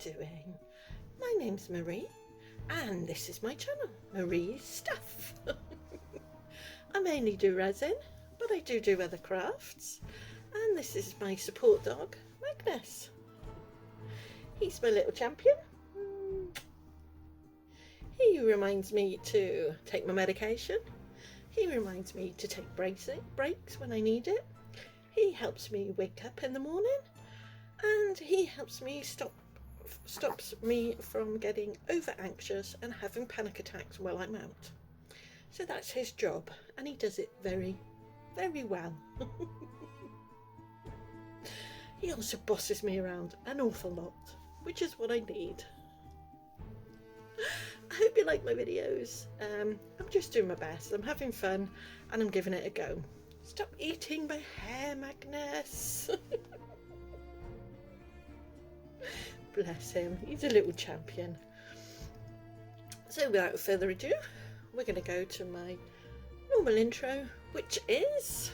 doing? My name's Marie and this is my channel, Marie's Stuff. I mainly do resin, but I do other crafts, and this is my support dog, Magnus. He's my little champion. He reminds me to take my medication. He reminds me to take breaks when I need it. He helps me wake up in the morning, and he helps me stops me from getting over anxious and having panic attacks while I'm out. So that's his job, and he does it very, very well. He also bosses me around an awful lot, which is what I need. I hope you like my videos. I'm just doing my best. I'm having fun and I'm giving it a go. Stop eating my hair, Magnus. Bless him. He's a little champion. So without further ado, we're going to go to my normal intro, which is...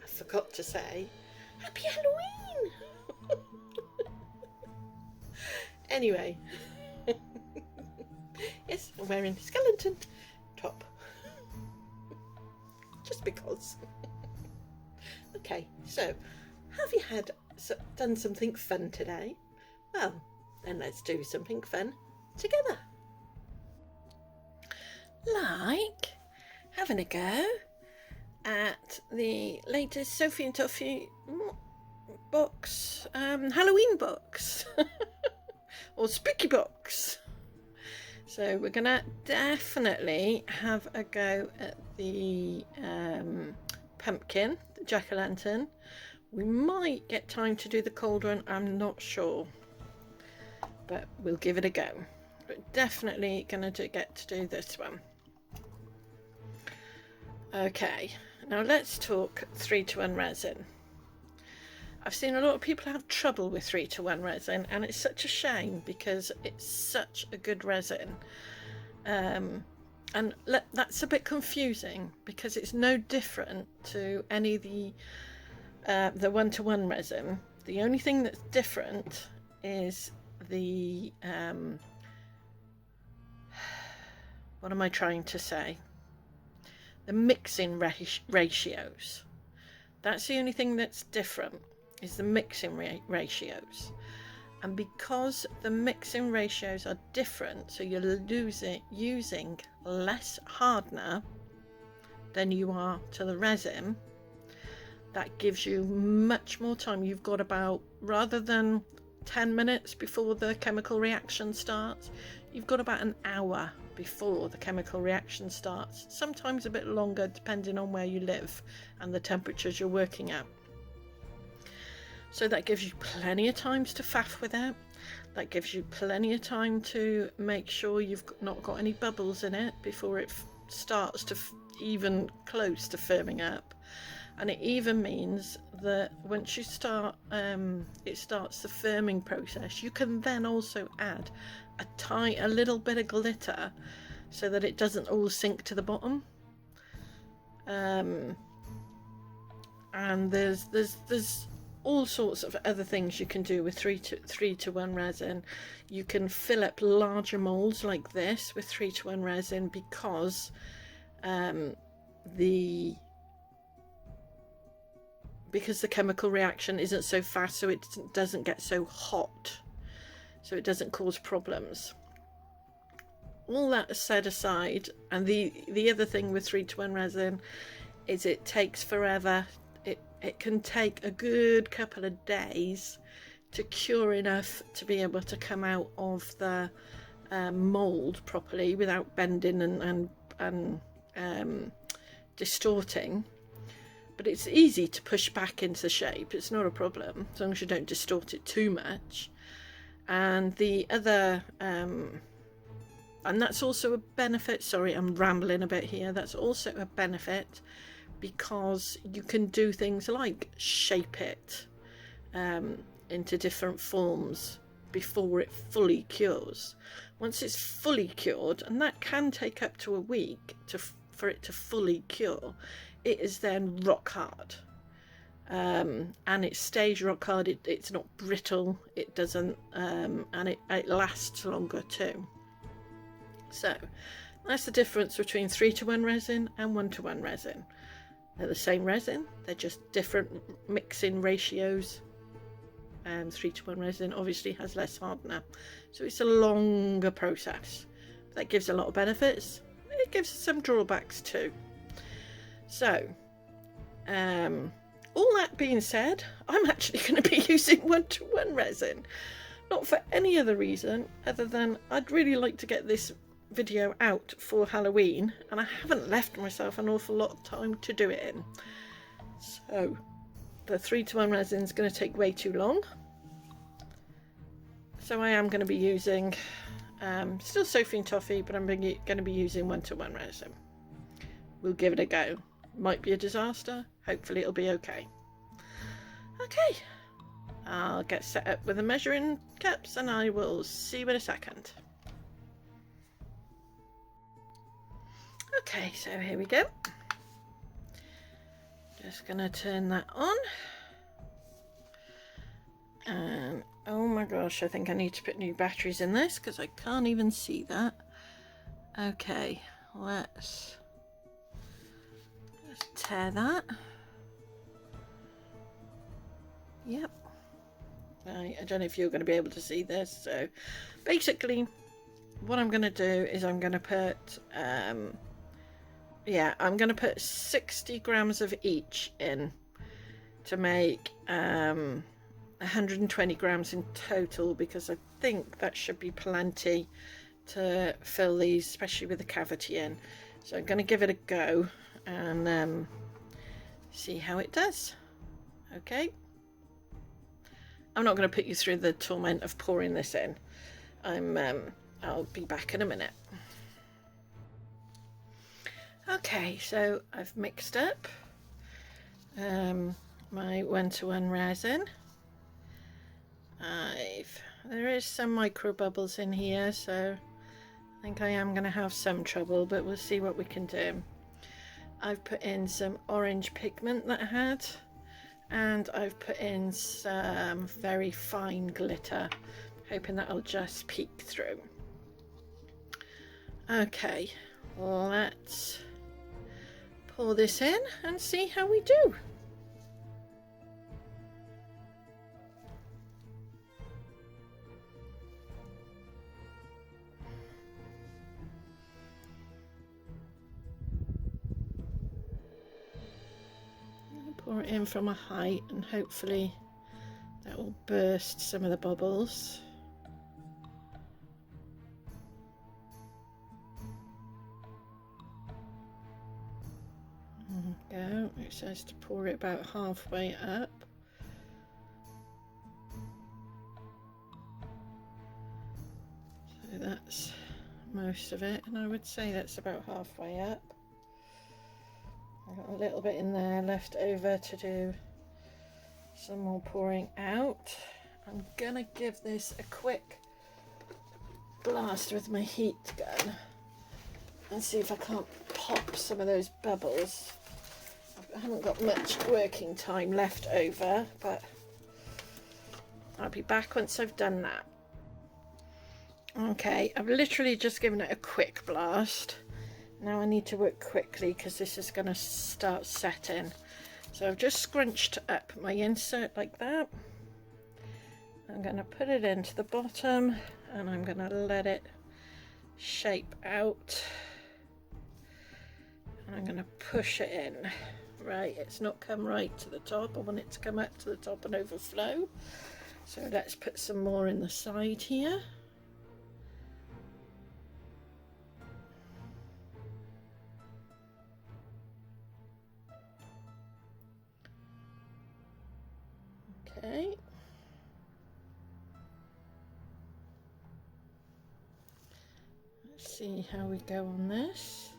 I forgot to say, Happy Halloween! Anyway, yes, I'm wearing a skeleton top, just because. Okay, so have you done something fun today? Well, then let's do something fun together. Like having a go at the latest Sophie and Toffee box, Halloween box. Or spooky box. So we're gonna definitely have a go at the pumpkin, the jack-o'-lantern. We might get time to do the cauldron, I'm not sure, but we'll give it a go. But definitely gonna get to do this one. Okay, now let's talk 3-to-1 resin. I've seen a lot of people have trouble with 3-to-1 resin, and it's such a shame because it's such a good resin. And that's a bit confusing because it's no different to any of the 1-to-1 resin. The only thing that's different is the what am I trying to say? The mixing ratios. That's the only thing that's different. Is the mixing ratios, and because the mixing ratios are different, so you're using less hardener than you are to the resin, that gives you much more time. You've got about, rather than 10 minutes before the chemical reaction starts, you've got about an hour before the chemical reaction starts, sometimes a bit longer depending on where you live and the temperatures you're working at. So that gives you plenty of time to faff with it. That gives you plenty of time to make sure you've not got any bubbles in it before it starts to even close to firming up. And it even means that once you start, it starts the firming process. You can then also add a little bit of glitter so that it doesn't all sink to the bottom. And there's all sorts of other things you can do with 3-to-1 resin. You can fill up larger molds like this with 3-to-1 resin because the chemical reaction isn't so fast, so it doesn't get so hot, so it doesn't cause problems. All that set aside, and the other thing with 3-to-1 resin is it takes forever. It can take a good couple of days to cure enough to be able to come out of the mould properly without bending and distorting. But it's easy to push back into shape. It's not a problem as long as you don't distort it too much. And the other and that's also a benefit. Sorry, I'm rambling a bit here. That's also a benefit because you can do things like shape it into different forms before it fully cures. Once it's fully cured, and that can take up to a week for it to fully cure, it is then rock hard. and it stays rock hard. It's not brittle, it doesn't, and it lasts longer too. So that's the difference between 3:1 resin and 1:1 resin. They're the same resin, they're just different mixing ratios. 3:1 resin obviously has less hardener, so it's a longer process. That gives a lot of benefits. It gives some drawbacks too. So all that being said, I'm actually going to be using 1:1 resin, not for any other reason other than I'd really like to get this video out for Halloween, and I haven't left myself an awful lot of time to do it in. So the 3:1 resin is going to take way too long, so I am going to be using still Sophie and Toffee, but I'm going to be using 1:1 resin. We'll give it a go. Might be a disaster, hopefully it'll be okay. Okay, I'll get set up with the measuring cups and I will see you in a second. Okay, so here we go. Just gonna turn that on. And oh my gosh, I think I need to put new batteries in this because I can't even see that. Okay, let's tear that. Yep. I don't know if you're going to be able to see this. So basically what I'm going to do is I'm going to put I'm going to put 60 grams of each in to make 120 grams in total, because I think that should be plenty to fill these, especially with the cavity in. So I'm going to give it a go and see how it does. Okay, I'm not going to put you through the torment of pouring this in. I'll be back in a minute. Okay, so I've mixed up my 1:1 resin. There is some micro bubbles in here, so I think I am going to have some trouble, but we'll see what we can do. I've put in some orange pigment that I had, and I've put in some very fine glitter, hoping that'll just peek through. Okay, let's pour this in and see how we do. Pour it in from a height and hopefully that will burst some of the bubbles. There we go. It says to pour it about halfway up. So that's most of it, and I would say that's about halfway up. I've got a little bit in there left over to do some more pouring out. I'm gonna give this a quick blast with my heat gun and see if I can't pop some of those bubbles. I haven't got much working time left over, but I'll be back once I've done that. Okay, I've literally just given it a quick blast. Now I need to work quickly because this is going to start setting. So I've just scrunched up my insert like that. I'm going to put it into the bottom and I'm going to let it shape out. And I'm going to push it in. Right, it's not come right to the top. I want it to come up to the top and overflow. So let's put some more in the side here. Okay. Let's see how we go on this.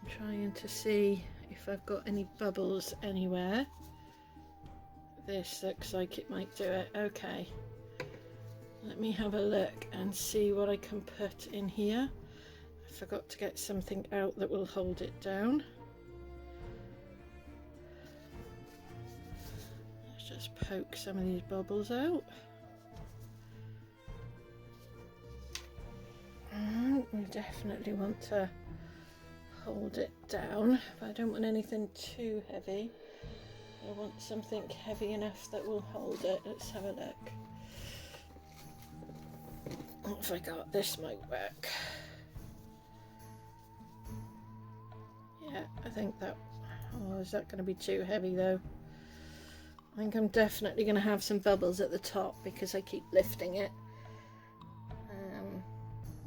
I'm trying to see if I've got any bubbles anywhere. This looks like it might do it. Okay. Let me have a look and see what I can put in here. I forgot to get something out that will hold it down. just poke some of these bubbles out. And we definitely want to hold it down, but I don't want anything too heavy. I want something heavy enough that will hold it. Let's have a look. What have I got? This might work. Yeah, I think that... Oh, is that going to be too heavy though? I think I'm definitely going to have some bubbles at the top because I keep lifting it.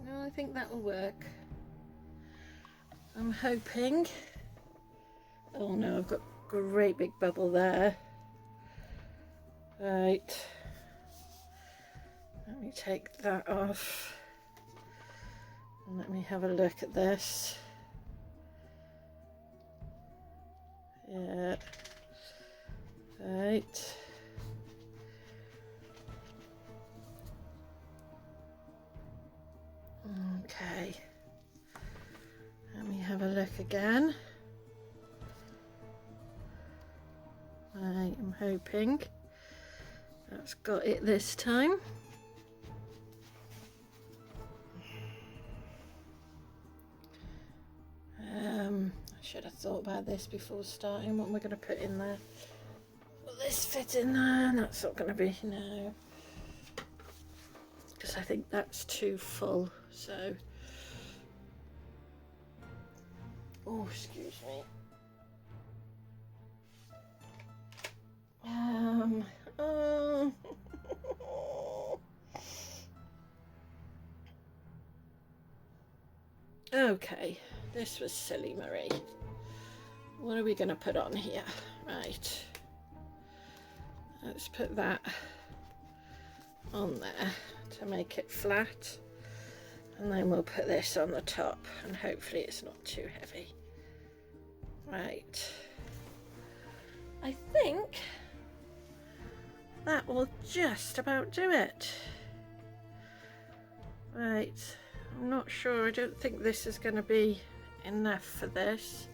No, I think that will work. I'm hoping. Oh no, I've got a great big bubble there. Right. Let me take that off. And let me have a look at this. Yeah. Right. Okay. Let me have a look again. I am hoping that's got it this time. I should have thought about this before starting. What am I going to put in there? Will this fit in there? That's not going to be, no. Because I think that's too full, so... Oh, excuse me. Oh. Okay, this was silly, Marie. What are we going to put on here? Right. Let's put that on there to make it flat. And then we'll put this on the top and hopefully it's not too heavy. Right. I think that will just about do it. Right. I'm not sure. I don't think this is going to be enough for this.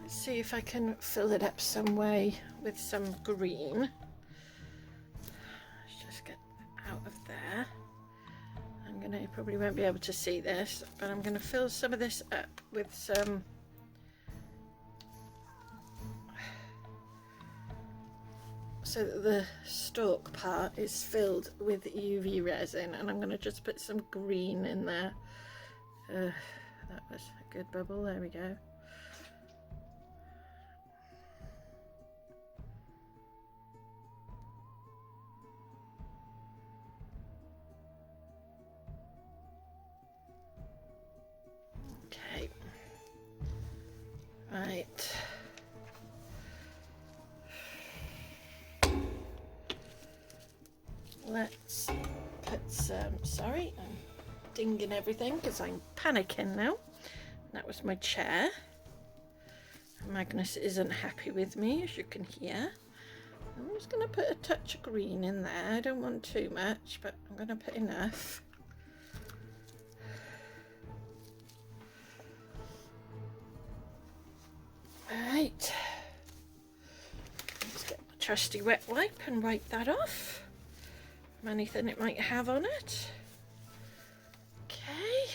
Let's see if I can fill it up some way with some green. Let's just get out of there. You probably won't be able to see this, but I'm going to fill some of this up with some so that the stalk part is filled with UV resin, and I'm going to just put some green in there. That was a good bubble. There we go. Okay. Right. Let's put some, sorry, I'm dinging everything because I'm panicking now. That was my chair. Magnus isn't happy with me, as you can hear. I'm just going to put a touch of green in there. I don't want too much, but I'm going to put enough. Right. Let's get my trusty wet wipe and wipe that off from anything it might have on it. Okay.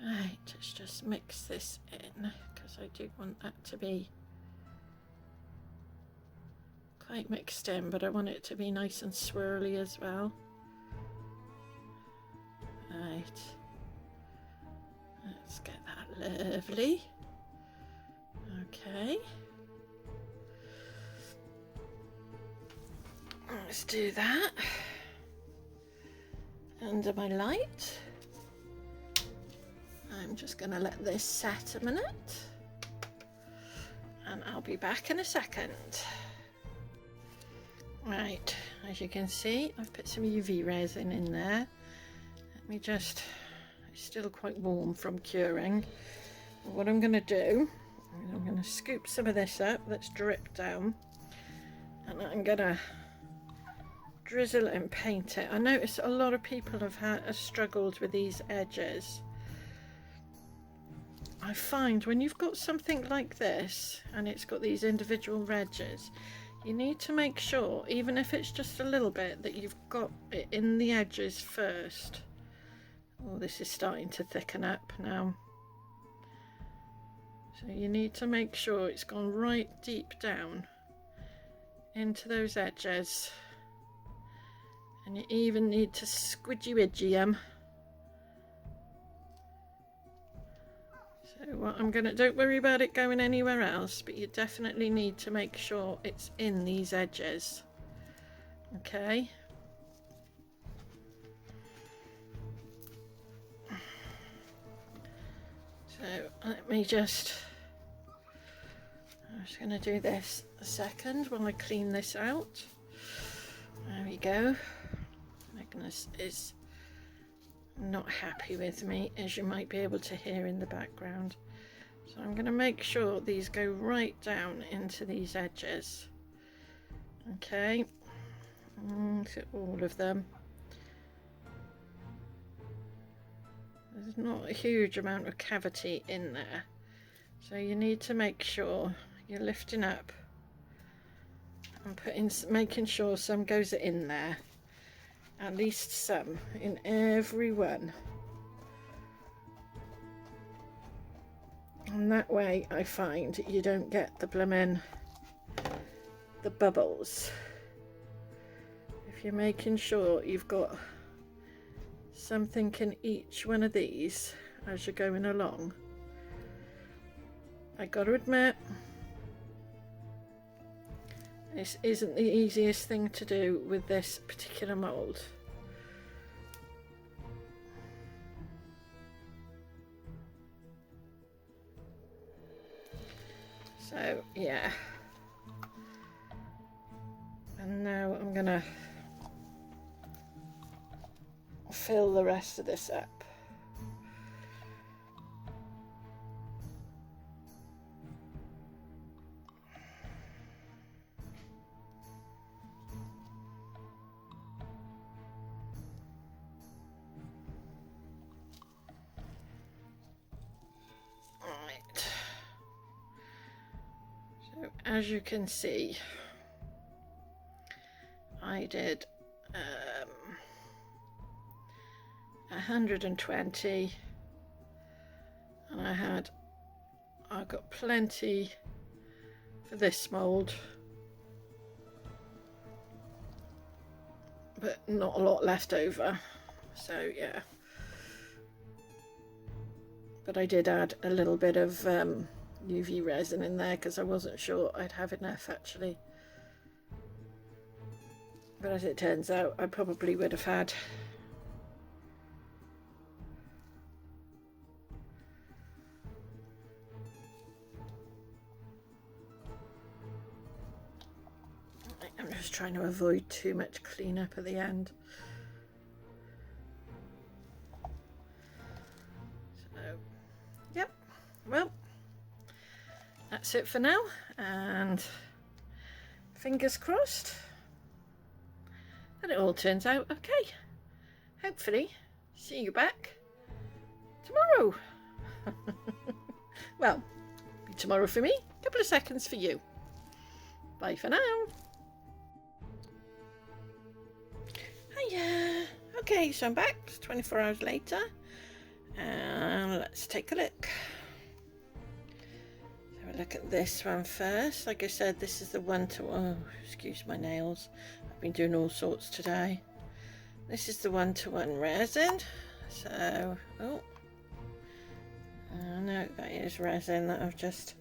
Right, let's just mix this in because I do want that to be quite mixed in, but I want it to be nice and swirly as well. Right. Let's get that lovely. Okay. Let's do that under my light. I'm just going to let this set a minute and I'll be back in a second. Right, as you can see, I've put some UV resin in there. Let me just, it's still quite warm from curing. What I'm going to do, I'm going to scoop some of this up that's dripped down, and I'm going to drizzle it and paint it. I notice a lot of people have struggled with these edges. I find when you've got something like this and it's got these individual edges, you need to make sure, even if it's just a little bit, that you've got it in the edges first. Oh, this is starting to thicken up now. So you need to make sure it's gone right deep down into those edges. And you even need to squidgy widgy them. So what I'm gonna, don't worry about it going anywhere else, but you definitely need to make sure it's in these edges. Okay. So let me just, I'm just going to do this a second while I clean this out. There we go. Magnus is not happy with me, as you might be able to hear in the background. So I'm going to make sure these go right down into these edges. Okay. To all of them. There's not a huge amount of cavity in there, so you need to make sure you're lifting up and making sure some goes in there, at least some in every one, and that way I find you don't get the bubbles. If you're making sure you've got something in each one of these as you're going along. I got to admit, this isn't the easiest thing to do with this particular mould. So yeah, and now I'm gonna fill the rest of this up. Right. So as you can see, I did 120, and I got plenty for this mould, but not a lot left over, so yeah. But I did add a little bit of UV resin in there because I wasn't sure I'd have enough actually, but as it turns out I probably would have had. I'm just trying to avoid too much cleanup at the end. So, yep, well, that's it for now, and fingers crossed that it all turns out okay. Hopefully, see you back tomorrow. Well, be tomorrow for me, a couple of seconds for you. Bye for now. Hiya. Okay, so I'm back. It's 24 hours later, and let's take a look. So have a look at this one first. Like I said, this is the one-to-one. Oh, excuse my nails. I've been doing all sorts today. This is the one-to-one resin. So, oh no, that is resin that I've just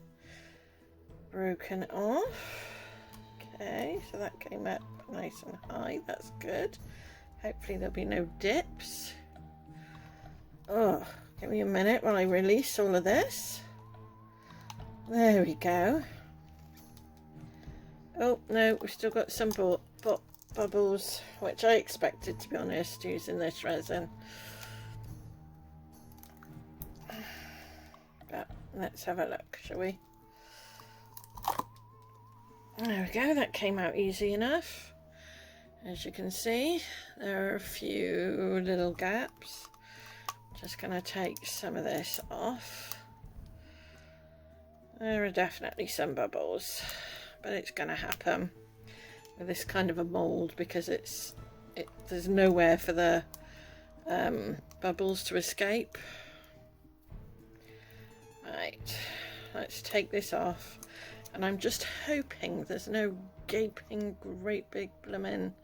broken off. Okay, so that came up nice and high. That's good. Hopefully there'll be no dips. Oh, give me a minute while I release all of this. There we go. Oh no, we've still got some bubbles, which I expected, to be honest, using this resin. But let's have a look, shall we? There we go, that came out easy enough. As you can see, there are a few little gaps. Just going to take some of this off. There are definitely some bubbles, but it's going to happen with this kind of a mould because there's nowhere for the bubbles to escape. Right, let's take this off, and I'm just hoping there's no gaping great big blooming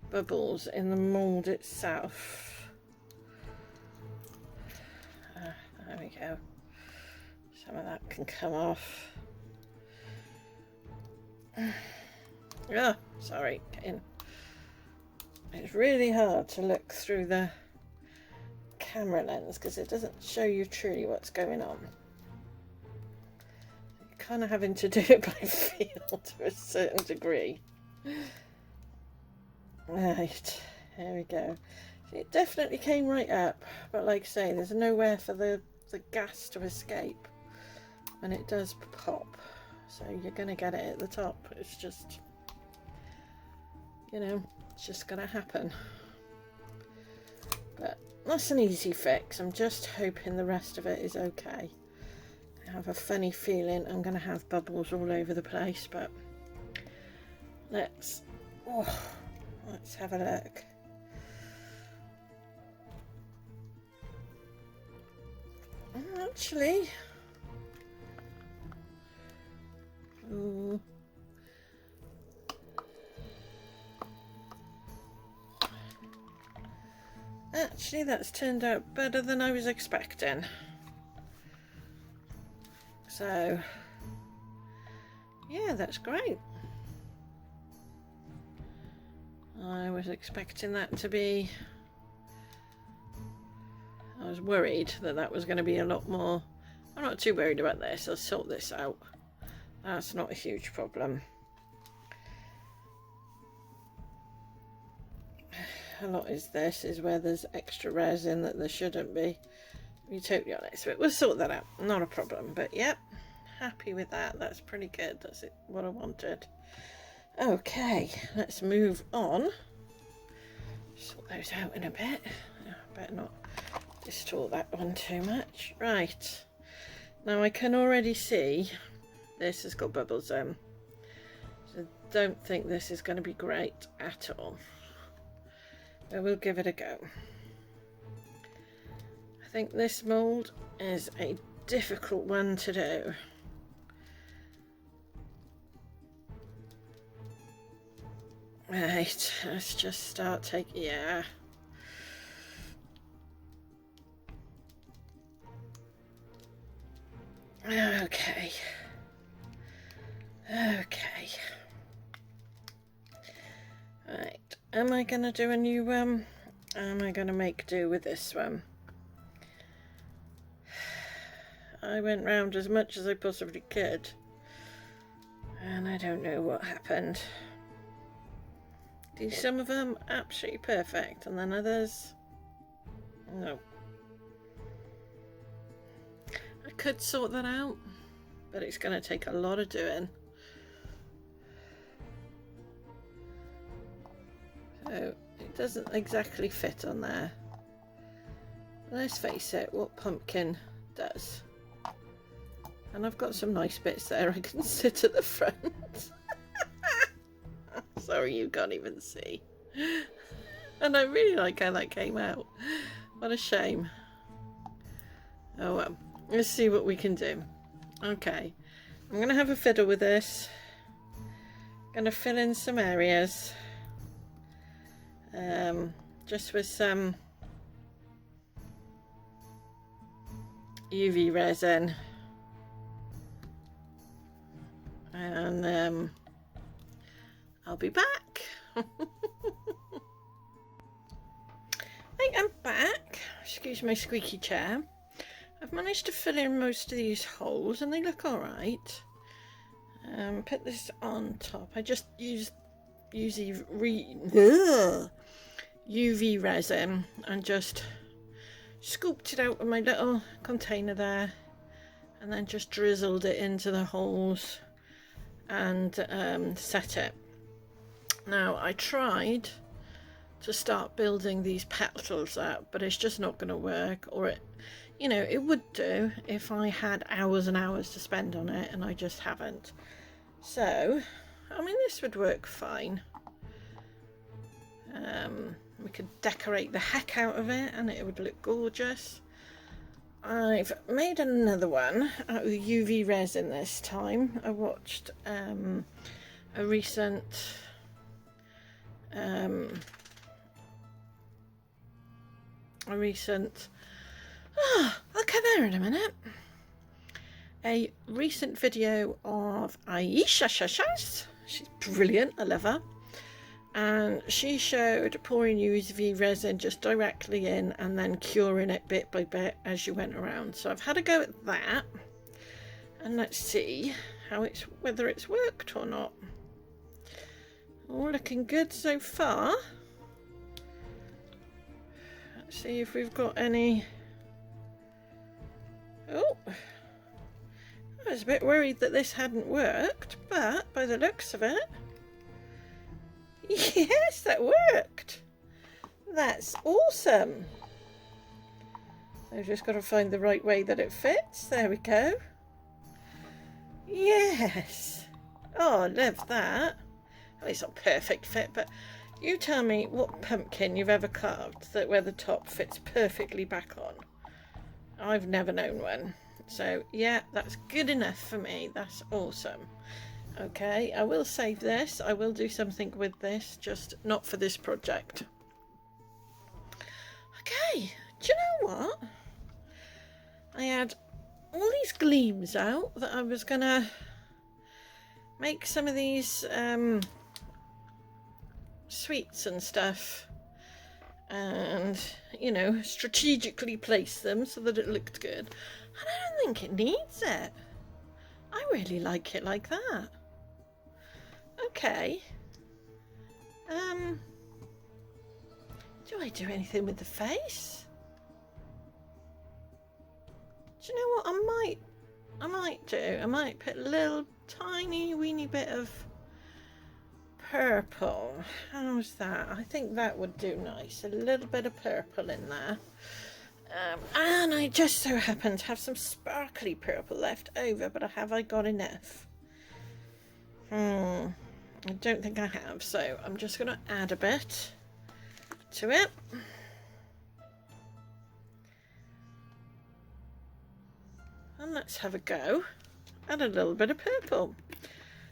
bubbles in the mould itself. There we go. Some of that can come off. Oh, sorry, it's really hard to look through the camera lens because it doesn't show you truly what's going on. You're kind of having to do it by feel to a certain degree. Right, there we go. It definitely came right up, but like I say, there's nowhere for the gas to escape when it does pop. So you're going to get it at the top. It's just, you know, it's just going to happen. But that's an easy fix. I'm just hoping the rest of it is okay. I have a funny feeling I'm going to have bubbles all over the place, but let's have a look. Actually, actually that's turned out better than I was expecting. So yeah, that's great. I was expecting that to be, I was worried that was going to be a lot more. I'm not too worried about this. I'll sort this out. That's not a huge problem. A lot is where there's extra resin that there shouldn't be. To be totally honest, but we'll sort that out. Not a problem. But yep, happy with that. That's pretty good. That's what I wanted. Okay, let's move on. Sort those out in a bit. Better not distort that one too much. Right, now I can already see this has got bubbles in, so don't think this is going to be great at all, but we'll give it a go. I think this mould is a difficult one to do. Right, let's just start taking, yeah. Okay. Right, am I gonna do a new one? Am I gonna make do with this one? I went round as much as I possibly could, and I don't know what happened. Some of them absolutely perfect, and then others, no. I could sort that out, but it's going to take a lot of doing. So it doesn't exactly fit on there. Let's face it, what pumpkin does. And I've got some nice bits there I can sit at the front. Sorry, you can't even see. And I really like how that came out. What a shame. Oh well, let's see what we can do. Okay, I'm going to have a fiddle with this. Going to fill in some areas. Just with some UV resin. And I'll be back. I think I'm back. Excuse my squeaky chair. I've managed to fill in most of these holes and they look alright. Put this on top. I just used UV resin and just scooped it out of my little container there, and then just drizzled it into the holes and set it. Now, I tried to start building these petals out, but it's just not going to work. Or it, you know, it would do if I had hours and hours to spend on it, and I just haven't. So, I mean, this would work fine. We could decorate the heck out of it and it would look gorgeous. I've made another one out of UV resin this time. I watched a recent I'll come there in a minute. A recent video of Hiya. She's brilliant, I love her. And she showed pouring UV resin just directly in and then curing it bit by bit as you went around. So I've had a go at that, and let's see how whether it's worked or not. All looking good so far. Let's see if we've got any. Oh, I was a bit worried that this hadn't worked, but by the looks of it, yes, that worked. That's awesome. I've just got to find the right way that it fits. There we go. Yes. Oh, I love that. Well, it's not a perfect fit, but you tell me what pumpkin you've ever carved that where the top fits perfectly back on. I've never known one. So, yeah, that's good enough for me. That's awesome. Okay, I will save this. I will do something with this, just not for this project. Okay, do you know what? I had all these gleams out that I was gonna make some of these sweets and stuff, and, you know, strategically place them so that it looked good. And I don't think it needs it. I really like it like that. Okay. Do I do anything with the face? Do you know what I might do? I might put a little tiny weeny bit of purple. How's that? I think that would do nice. A little bit of purple in there. And I just so happen to have some sparkly purple left over, but have I got enough? I don't think I have, so I'm just going to add a bit to it. And let's have a go. Add a little bit of purple.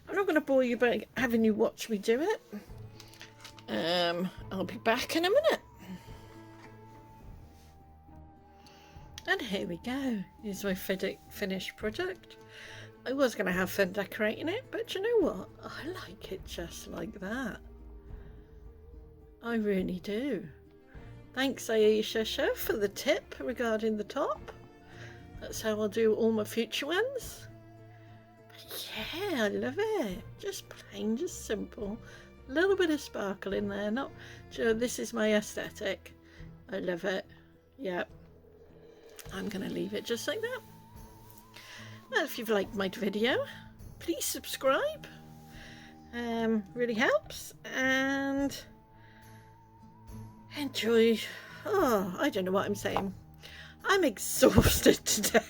I'm not going to bore you by having you watch me do it. I'll be back in a minute. And here we go. Here's my finished project. I was going to have fun decorating it, but you know what? I like it just like that. I really do. Thanks, Hiya, for the tip regarding the top. That's how I'll do all my future ones. But yeah, I love it. Just plain, just simple. A little bit of sparkle in there. Not, you know, this is my aesthetic. I love it. Yep. I'm going to leave it just like that. Well, if you've liked my video, please subscribe. Really helps. And enjoy. Oh, I don't know what I'm saying. I'm exhausted today.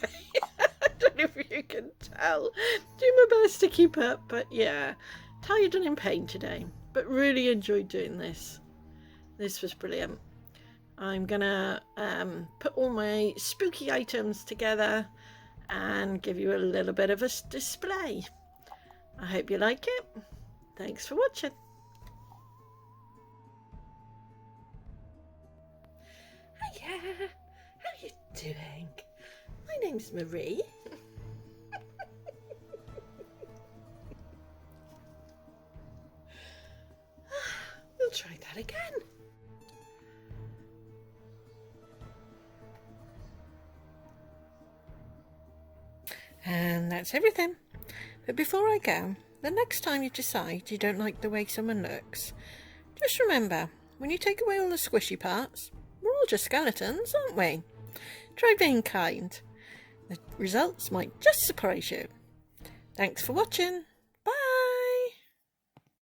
I don't know if you can tell. Do my best to keep up, but yeah, tired and in pain today. But really enjoyed doing this. This was brilliant. I'm gonna put all my spooky items together and give you a little bit of a display. I hope you like it. Thanks for watching. Hiya, how you doing? My name's Marie. We'll try that again. And that's everything. But before I go, the next time you decide you don't like the way someone looks, just remember, when you take away all the squishy parts, we're all just skeletons, aren't we? Try being kind. The results might just surprise you. Thanks for watching.